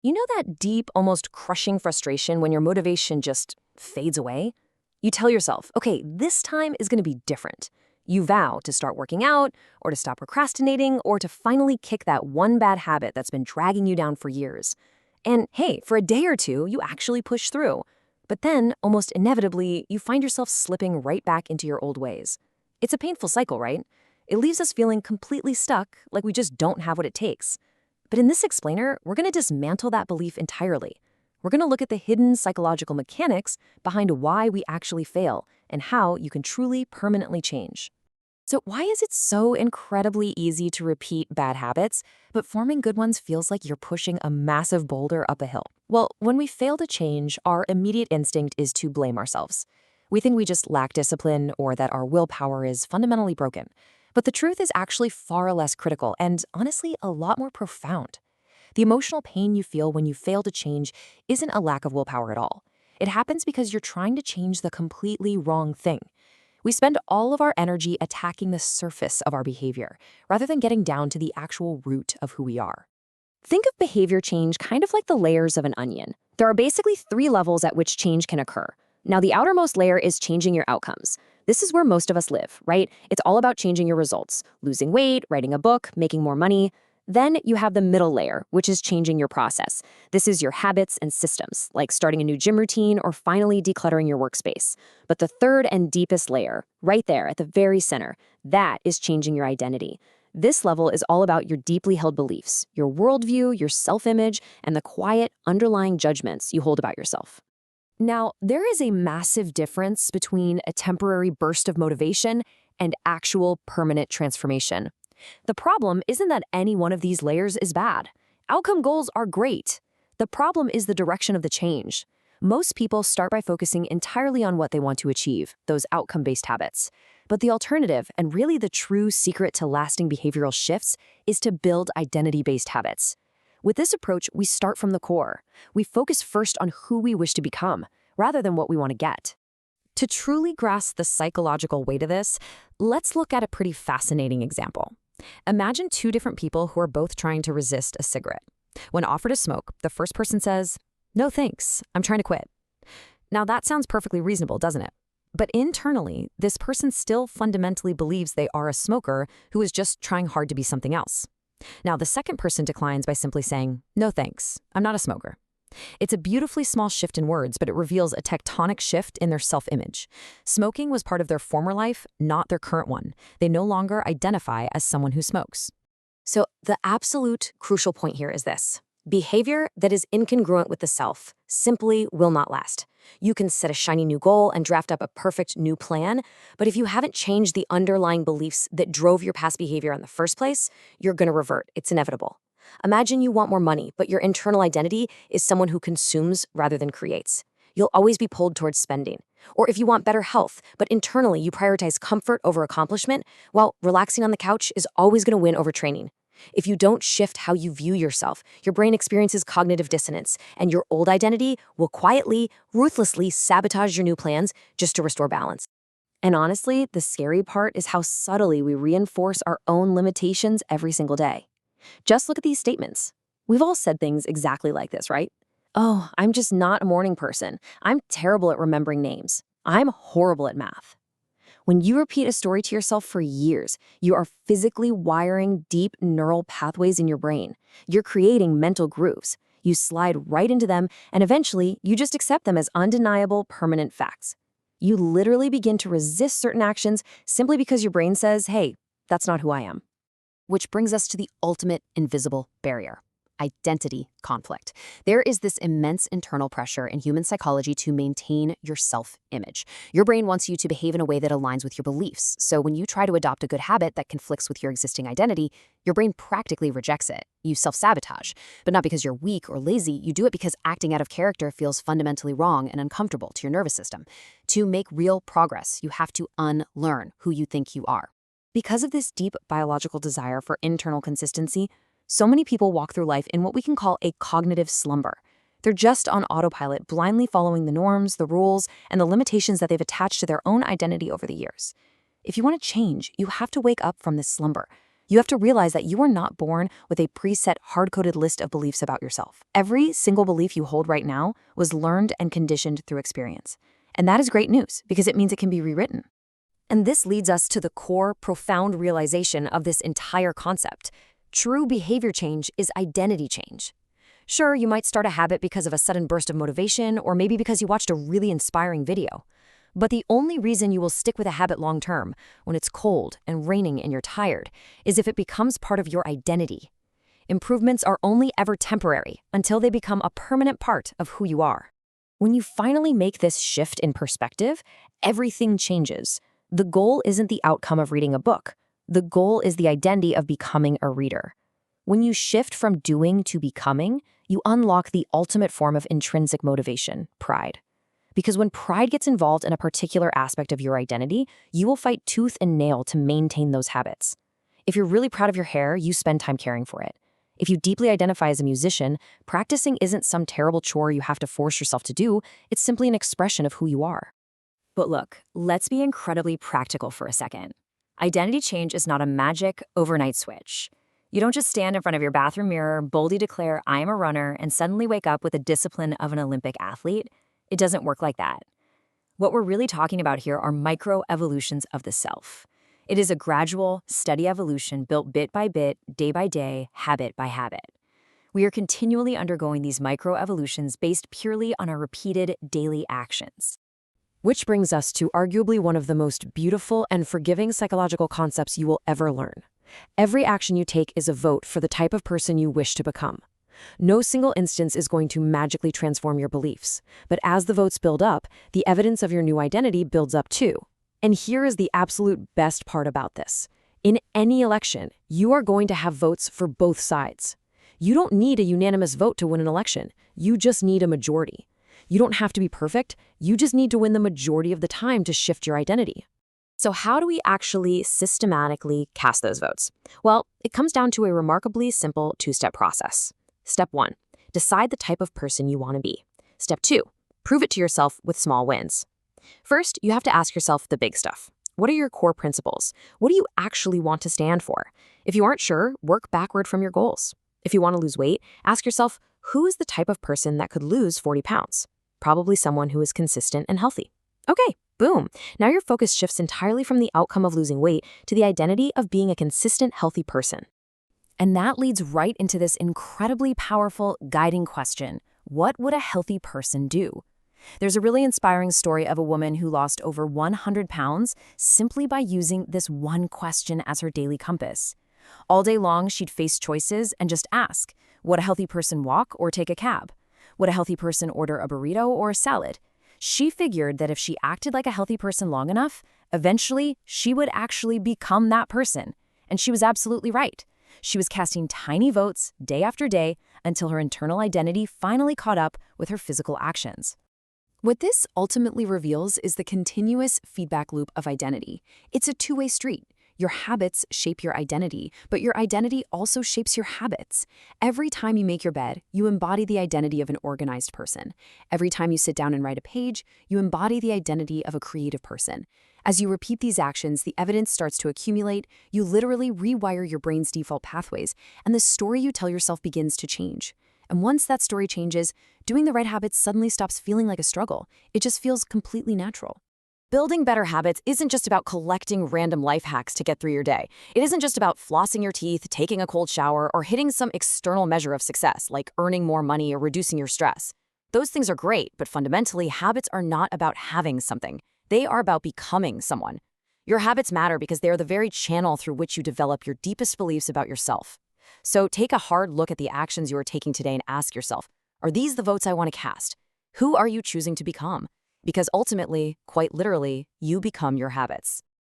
You know that deep, almost crushing frustration when your motivation just fades away? You tell yourself, okay, this time is going to be different. You vow to start working out, or to stop procrastinating, or to finally kick that one bad habit that's been dragging you down for years. And hey, for a day or two, you actually push through. But then, almost inevitably, you find yourself slipping right back into your old ways. It's a painful cycle, right? It leaves us feeling completely stuck, like we just don't have what it takes. But in this explainer, we're going to dismantle that belief entirely. We're going to look at the hidden psychological mechanics behind why we actually fail and how you can truly permanently change. So why is it so incredibly easy to repeat bad habits, but forming good ones feels like you're pushing a massive boulder up a hill? Well, when we fail to change, our immediate instinct is to blame ourselves. We think we just lack discipline or that our willpower is fundamentally broken. But the truth is actually far less critical and, honestly, a lot more profound. The emotional pain you feel when you fail to change isn't a lack of willpower at all. It happens because you're trying to change the completely wrong thing. We spend all of our energy attacking the surface of our behavior, rather than getting down to the actual root of who we are. Think of behavior change kind of like the layers of an onion. There are basically 3 levels at which change can occur. Now, the outermost layer is changing your outcomes. This is where most of us live, right? It's all about changing your results, losing weight, writing a book, making more money. Then you have the middle layer, which is changing your process. This is your habits and systems, like starting a new gym routine or finally decluttering your workspace. But the third and deepest layer, right there at the very center, that is changing your identity. This level is all about your deeply held beliefs, your worldview, your self-image, and the quiet, underlying judgments you hold about yourself. Now, there is a massive difference between a temporary burst of motivation and actual permanent transformation. The problem isn't that any one of these layers is bad. Outcome goals are great. The problem is the direction of the change. Most people start by focusing entirely on what they want to achieve, those outcome-based habits. But the alternative, and really the true secret to lasting behavioral shifts, is to build identity-based habits. With this approach, we start from the core. We focus first on who we wish to become, rather than what we want to get. To truly grasp the psychological weight of this, let's look at a pretty fascinating example. Imagine 2 different people who are both trying to resist a cigarette. When offered a smoke, the first person says, "No thanks, I'm trying to quit." Now that sounds perfectly reasonable, doesn't it? But internally, this person still fundamentally believes they are a smoker who is just trying hard to be something else. Now the second person declines by simply saying, "No thanks, I'm not a smoker." It's a beautifully small shift in words, but it reveals a tectonic shift in their self-image. Smoking was part of their former life, not their current one. They no longer identify as someone who smokes. So the absolute crucial point here is this. Behavior that is incongruent with the self simply will not last. You can set a shiny new goal and draft up a perfect new plan, but if you haven't changed the underlying beliefs that drove your past behavior in the first place, you're going to revert. It's inevitable. Imagine you want more money, but your internal identity is someone who consumes rather than creates. You'll always be pulled towards spending. Or if you want better health, but internally you prioritize comfort over accomplishment, well, relaxing on the couch is always going to win over training. If you don't shift how you view yourself, your brain experiences cognitive dissonance, and your old identity will quietly, ruthlessly sabotage your new plans just to restore balance. And honestly, the scary part is how subtly we reinforce our own limitations every single day. Just look at these statements. We've all said things exactly like this, right? "Oh, I'm just not a morning person. I'm terrible at remembering names. I'm horrible at math." When you repeat a story to yourself for years, you are physically wiring deep neural pathways in your brain. You're creating mental grooves. You slide right into them, and eventually, you just accept them as undeniable, permanent facts. You literally begin to resist certain actions simply because your brain says, "Hey, that's not who I am." Which brings us to the ultimate invisible barrier: identity conflict. There is this immense internal pressure in human psychology to maintain your self-image. Your brain wants you to behave in a way that aligns with your beliefs. So when you try to adopt a good habit that conflicts with your existing identity, your brain practically rejects it. You self-sabotage. But not because you're weak or lazy, you do it because acting out of character feels fundamentally wrong and uncomfortable to your nervous system. To make real progress, you have to unlearn who you think you are. Because of this deep biological desire for internal consistency, so many people walk through life in what we can call a cognitive slumber. They're just on autopilot, blindly following the norms, the rules, and the limitations that they've attached to their own identity over the years. If you want to change, you have to wake up from this slumber. You have to realize that you are not born with a preset, hard-coded list of beliefs about yourself. Every single belief you hold right now was learned and conditioned through experience. And that is great news because it means it can be rewritten. And this leads us to the core, profound realization of this entire concept. True behavior change is identity change. Sure, you might start a habit because of a sudden burst of motivation or maybe because you watched a really inspiring video. But the only reason you will stick with a habit long term, when it's cold and raining and you're tired, is if it becomes part of your identity. Improvements are only ever temporary until they become a permanent part of who you are. When you finally make this shift in perspective, everything changes. The goal isn't the outcome of reading a book. The goal is the identity of becoming a reader. When you shift from doing to becoming, you unlock the ultimate form of intrinsic motivation, pride. Because when pride gets involved in a particular aspect of your identity, you will fight tooth and nail to maintain those habits. If you're really proud of your hair, you spend time caring for it. If you deeply identify as a musician, practicing isn't some terrible chore you have to force yourself to do, it's simply an expression of who you are. But look, let's be incredibly practical for a second. Identity change is not a magic overnight switch. You don't just stand in front of your bathroom mirror, boldly declare, "I am a runner," and suddenly wake up with the discipline of an Olympic athlete. It doesn't work like that. What we're really talking about here are micro-evolutions of the self. It is a gradual, steady evolution built bit by bit, day by day, habit by habit. We are continually undergoing these micro-evolutions based purely on our repeated daily actions. Which brings us to arguably one of the most beautiful and forgiving psychological concepts you will ever learn. Every action you take is a vote for the type of person you wish to become. No single instance is going to magically transform your beliefs, but as the votes build up, the evidence of your new identity builds up too. And here is the absolute best part about this. In any election, you are going to have votes for both sides. You don't need a unanimous vote to win an election. You just need a majority. You don't have to be perfect. You just need to win the majority of the time to shift your identity. So how do we actually systematically cast those votes? Well, it comes down to a remarkably simple two-step process. Step 1, decide the type of person you want to be. Step 2, prove it to yourself with small wins. First, you have to ask yourself the big stuff. What are your core principles? What do you actually want to stand for? If you aren't sure, work backward from your goals. If you want to lose weight, ask yourself, who is the type of person that could lose 40 pounds? Probably someone who is consistent and healthy. Okay, boom. Now your focus shifts entirely from the outcome of losing weight to the identity of being a consistent, healthy person. And that leads right into this incredibly powerful guiding question. What would a healthy person do? There's a really inspiring story of a woman who lost over 100 pounds simply by using this one question as her daily compass. All day long, she'd face choices and just ask, would a healthy person walk or take a cab? Would a healthy person order a burrito or a salad? She figured that if she acted like a healthy person long enough, eventually she would actually become that person. And she was absolutely right. She was casting tiny votes day after day until her internal identity finally caught up with her physical actions. What this ultimately reveals is the continuous feedback loop of identity. It's a two-way street. Your habits shape your identity, but your identity also shapes your habits. Every time you make your bed, you embody the identity of an organized person. Every time you sit down and write a page, you embody the identity of a creative person. As you repeat these actions, the evidence starts to accumulate, you literally rewire your brain's default pathways, and the story you tell yourself begins to change. And once that story changes, doing the right habits suddenly stops feeling like a struggle. It just feels completely natural. Building better habits isn't just about collecting random life hacks to get through your day. It isn't just about flossing your teeth, taking a cold shower, or hitting some external measure of success, like earning more money or reducing your stress. Those things are great, but fundamentally, habits are not about having something. They are about becoming someone. Your habits matter because they are the very channel through which you develop your deepest beliefs about yourself. So take a hard look at the actions you are taking today and ask yourself, are these the votes I want to cast? Who are you choosing to become? Because ultimately, quite literally, you become your habits.